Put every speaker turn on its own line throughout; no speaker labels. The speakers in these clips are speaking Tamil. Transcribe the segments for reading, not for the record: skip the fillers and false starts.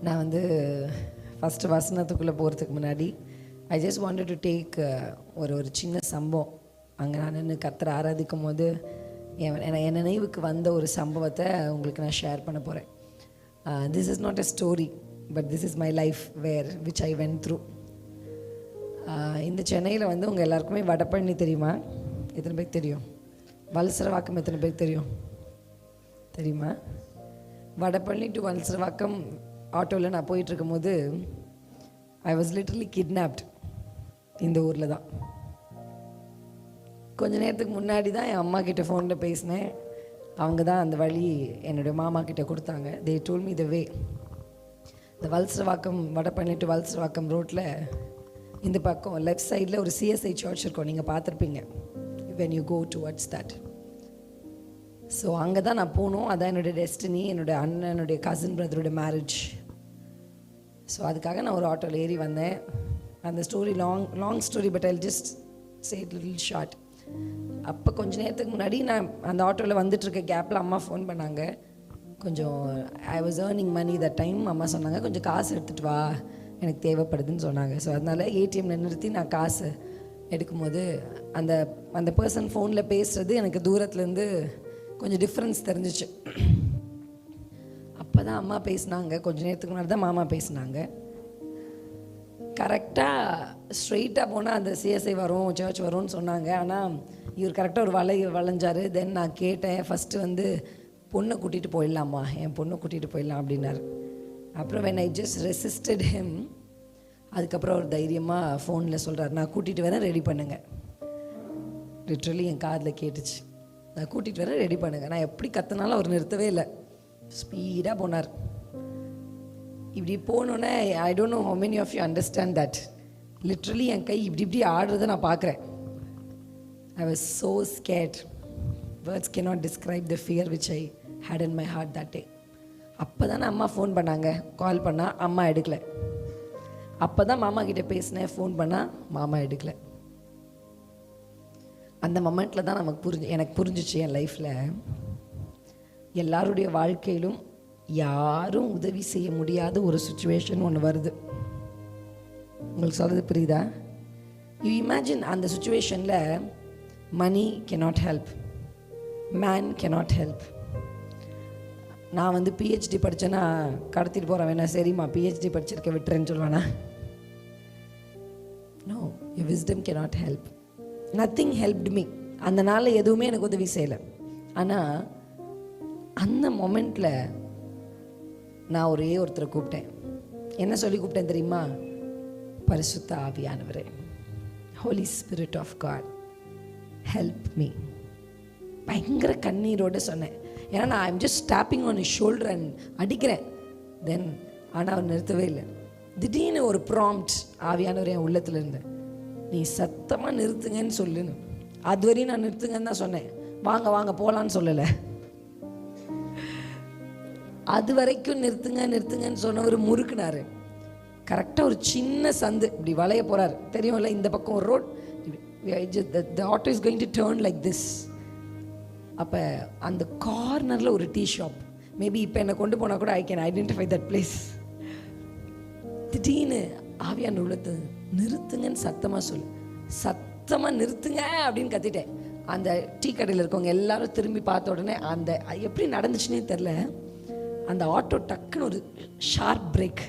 நான் வந்து ஃபஸ்ட்டு வசனத்துக்குள்ளே போகிறதுக்கு முன்னாடி I just wanted to take ஒரு சின்ன சம்பவம். அங்கே நான் நின்று கர்த்தரை ஆராதிக்கும் போது என் நினைவுக்கு வந்த ஒரு சம்பவத்தை உங்களுக்கு நான் ஷேர் பண்ண போகிறேன். This is not a story, but this is my life which I went through. இந்த சென்னையில் வந்து உங்கள் எல்லாருக்குமே வடபழனி தெரியுமா? எத்தனை பேருக்கு தெரியும்? வல்சரவாக்கம் எத்தனை பேருக்கு தெரியும்? தெரியுமா? வடபழனி டு வல்சரவாக்கம் ஆட்டோவில் நான் போயிட்டுருக்கும் போது ஐ வாஸ் லிட்டரலி கிட்னாப்ட். இந்த ஊரில் தான். கொஞ்ச நேரத்துக்கு முன்னாடி தான் என் அம்மா கிட்டே ஃபோனில் பேசினேன். அவங்க தான் அந்த வழி என்னுடைய மாமா கிட்டே கொடுத்தாங்க. தே டோல் மீ த வே. இந்த வல்சரவாக்கம் வடபழனி டு வல்சரவாக்கம் ரோட்டில் இந்த பக்கம் லெஃப்ட் சைடில் ஒரு சிஎஸ்ஐ சர்ச் இருக்கும், நீங்கள் பார்த்துருப்பீங்க when you go towards that. So அங்கே தான் நான் போகணும். அதான் என்னுடைய டெஸ்டினி. என்னுடைய அண்ணனுடைய கசின் பிரதருடைய மேரேஜ். ஸோ அதுக்காக நான் ஒரு ஆட்டோவில் ஏறி வந்தேன். அந்த story long story, but I just say it little short. அப்போ கொஞ்சம் நேரத்துக்கு முன்னாடி நான் அந்த ஆட்டோவில் வந்துட்டுருக்க கேப்பில் அம்மா ஃபோன் பண்ணாங்க. கொஞ்சம் I was earning money that time. அம்மா சொன்னாங்க கொஞ்சம் காசு எடுத்துகிட்டு வா, எனக்கு தேவைப்படுதுன்னு சொன்னாங்க. ஸோ அதனால் ஏடிஎம்ல நிறுத்தி நான் காசு எடுக்கும்போது அந்த அந்த பர்சன் ஃபோனில் பேசுகிறது எனக்கு தூரத்துலேருந்து கொஞ்சம் டிஃப்ரென்ஸ் தெரிஞ்சிச்சு. அப்போ தான் அம்மா பேசினாங்க. கொஞ்சம் நேரத்துக்கு முன்னாடி தான் மாமா பேசினாங்க. கரெக்டாக ஸ்ட்ரெயிட்டாக போனால் அந்த சிஎஸ்ஐ வரும், சர்ச் வரும்னு சொன்னாங்க. ஆனால் இவர் கரெக்டாக ஒரு வளைஞ்சார். தென் நான் கேட்டேன், ஃபஸ்ட்டு வந்து பொண்ணை கூட்டிகிட்டு போயிடலாமா, என் பொண்ணை கூட்டிகிட்டு போயிடலாம் அப்படின்னாரு. அப்புறம் when I just resisted him, அதுக்கப்புறம் ஒரு தைரியமாக ஃபோனில் சொல்கிறார், நான் கூட்டிகிட்டு வரேன், ரெடி பண்ணுங்க. லிட்ரலி என் காதில் கேட்டுச்சு, நான் கூட்டிகிட்டு வரேன், ரெடி பண்ணுங்க. நான் எப்படி கற்றுனாலும் அவர் நிறுத்தவே இல்லை. ஸ்பீடாக போனார். இப்படி போனோன்னே I don't know how many of you understand that. Literally என் கை இப்படி ஆடுறதை நான் பார்க்குறேன். I was so scared. Words cannot describe the fear which I had in my heart that day. அப்போ தானே அம்மா ஃபோன் பண்ணாங்க. கால் பண்ணால் அம்மா எடுக்கலை. அப்போ தான் மாமா கிட்டே பேசினேன். ஃபோன் பண்ணால் மாமா எடுக்கலை. அந்த மொமெண்ட்டில் தான் எனக்கு புரிஞ்சிச்சு, என் லைஃப்பில் எல்லாருடைய வாழ்க்கையிலும் யாரும் உதவி செய்ய முடியாத ஒரு சுச்சுவேஷன் ஒன்று வருது. உங்களுக்கு சொல்கிறது புரியுதா? யூ இமேஜின் அந்த சுச்சுவேஷனில் money cannot help, man cannot help. நான் வந்து பிஹெச்டி படித்தேன்னா கடத்திட்டு போகிறேன் வேணா, சரிம்மா பிஹெச்டி படிச்சிருக்க விட்டுறேன்னு சொல்லுவேண்ணா. No, your wisdom cannot help. Nothing helped me. அந்த நாளில் எதுவுமே எனக்கு உதவி செய்யலை. ஆனால் அந்த மொமெண்ட்டில் நான் ஒருத்தரை கூப்பிட்டேன். என்ன சொல்லி கூப்பிட்டேன் தெரியுமா? பரிசுத்த ஆவியானவரே, holy spirit of God, help me. பயங்கர கண்ணீரோடு சொன்னேன். ஏன்னா நான் I'm just stopping on his shoulder and அடிக்கிறேன். தென் ஆனால் அவர் நிறுத்தவே இல்லை. திடீர்னு ஒரு ப்ராம்ப்ட் ஆவியானவர் என் உள்ளத்தில் இருந்தேன், நீ சத்தமாக நிறுத்துங்கன்னு சொல்லுன்னு. அது வரையும் நான் நிறுத்துங்கன்னு தான் சொன்னேன், வாங்க வாங்க போகலான்னு சொல்லலை. அது வரைக்கும் நிறுத்துங்கன்னு சொன்னவர் முறுக்குனார். கரெக்டாக ஒரு சின்ன சந்து இப்படி வளைய போகிறார், தெரியும்ல, இந்த பக்கம் ஒரு road, the auto is going to turn like this. அப்போ அந்த கார்னரில் ஒரு டீ ஷாப், மேபி இப்போ என்னை கொண்டு போனால் கூட I can identify that place. திடீர்னு ஆவியான உள்ளது, நிறுத்துங்கன்னு சத்தமாக சொல்லு, சத்தமாக நிறுத்துங்க அப்படின்னு கத்திட்டேன். அந்த டீ கடையில் இருக்கவங்க எல்லாரும் திரும்பி பார்த்த உடனே அந்த எப்படி நடந்துச்சுன்னே தெரில, அந்த ஆட்டோ டக்குன்னு ஒரு ஷார்ப் பிரேக்.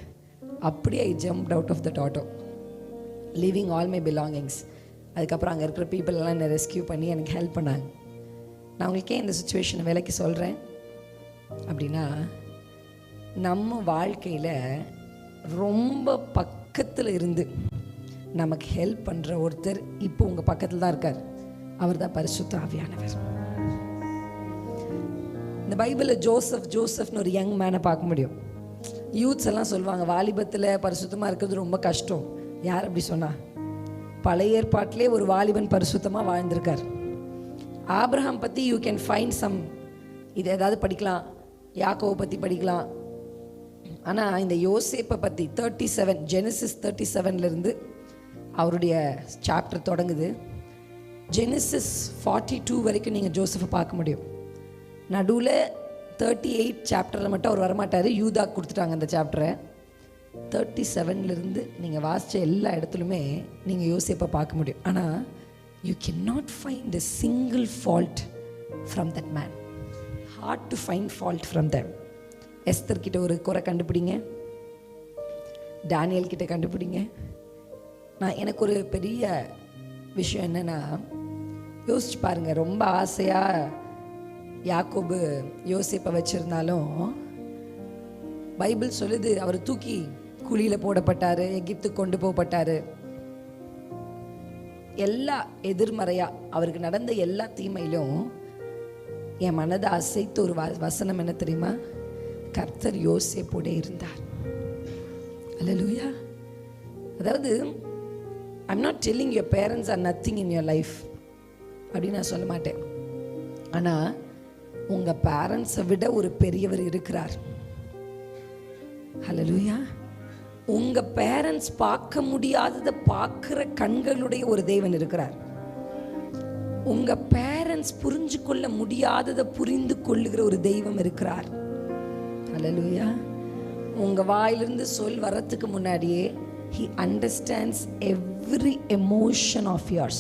அப்படியே I jumped out of that auto, leaving all my belongings. அதுக்கப்புறம் அங்கே இருக்கிற பீப்புள் எல்லாம் என்னை ரெஸ்கியூ பண்ணி எனக்கு ஹெல்ப் பண்ணாங்க. நான் உங்களுக்கே இந்த சுச்சுவேஷனை விலைக்கு சொல்கிறேன் அப்படின்னா, நம்ம வாழ்க்கையில் ரொம்ப பக்கத்தில் இருந்து நமக்கு ஹெல்ப் பண்ணுற ஒருத்தர் இப்போ உங்கள் பக்கத்தில் தான் இருக்கார். அவர் தான் பரிசுத்த ஆவியானவர். இந்த பைபிளில் ஜோசப்னு ஒரு யங் மேனை பார்க்க முடியும். யூத்ஸ் எல்லாம் சொல்லுவாங்க வாலிபத்தில் பரிசுத்தமாக இருக்கிறது ரொம்ப கஷ்டம். யார் அப்படி சொன்னா? பழைய ஏற்பாட்டிலே ஒரு வாலிபன் பரிசுத்தமாக வாழ்ந்திருக்கார். ஆபிரகாம் பற்றி யூ கேன் ஃபைண்ட் சம், இது ஏதாவது படிக்கலாம், யாக்கோவை பற்றி படிக்கலாம். ஆனால் இந்த யோசேப்பை பற்றி 37 ஜெனிசிஸ் 37 அவருடைய சாப்டர் தொடங்குது. ஜெனிசிஸ் 42 வரைக்கும் நீங்கள் ஜோசஃபை பார்க்க முடியும். நடுவில் 38 சாப்டரில் மட்டும் அவர் வரமாட்டார். யூதா கொடுத்துட்டாங்க அந்த சாப்டரை. 37 நீங்கள் வாசித்த எல்லா இடத்துலையுமே நீங்கள் யோசேப்பை பார்க்க முடியும். ஆனால் you can not find a single fault from that man. Hard to find fault from them. Esther கிட்ட ஒரு குறை கண்டுபிடிங்க, டேனியல் கிட்ட கண்டுபிடிங்க. எனக்கு ஒரு பெரிய விஷயம் என்னென்னா, யோசிச்சு பாருங்கள், ரொம்ப ஆசையாக யாக்கோபு யோசேப்பை வச்சுருந்தாலும் பைபிள் சொல்லுது அவர் தூக்கி குழியில் போடப்பட்டார், எகிப்துக்கு கொண்டு போகப்பட்டார். எல்லா எதிர்மறையாக அவருக்கு நடந்த எல்லா தீமையிலும் என் மனதை அசைத்த ஒரு வசனம் என்ன தெரியுமா? கர்த்தர் யோசேப்போட இருந்தார். அல்லேலூயா. அதாவது I'm not telling your parents or nothing in your life அப்படின்னு நான் சொல்ல மாட்டேன். ஆனால் உங்கள் பேரண்ட்ஸை விட ஒரு பெரியவர் இருக்கிறார். அல்லேலூயா. உங்கள் பேரண்ட்ஸ் பார்க்க முடியாததை பார்க்குற கண்களுடைய ஒரு தேவன் இருக்கிறார். உங்கள் பேரண்ட்ஸ் புரிஞ்சு கொள்ள முடியாததை புரிந்து கொள்ளுகிற ஒரு தெய்வம் இருக்கிறார். அல்லேலூயா. உங்கள் வாயிலிருந்து சொல் வரத்துக்கு முன்னாடியே he understands every emotion of yours.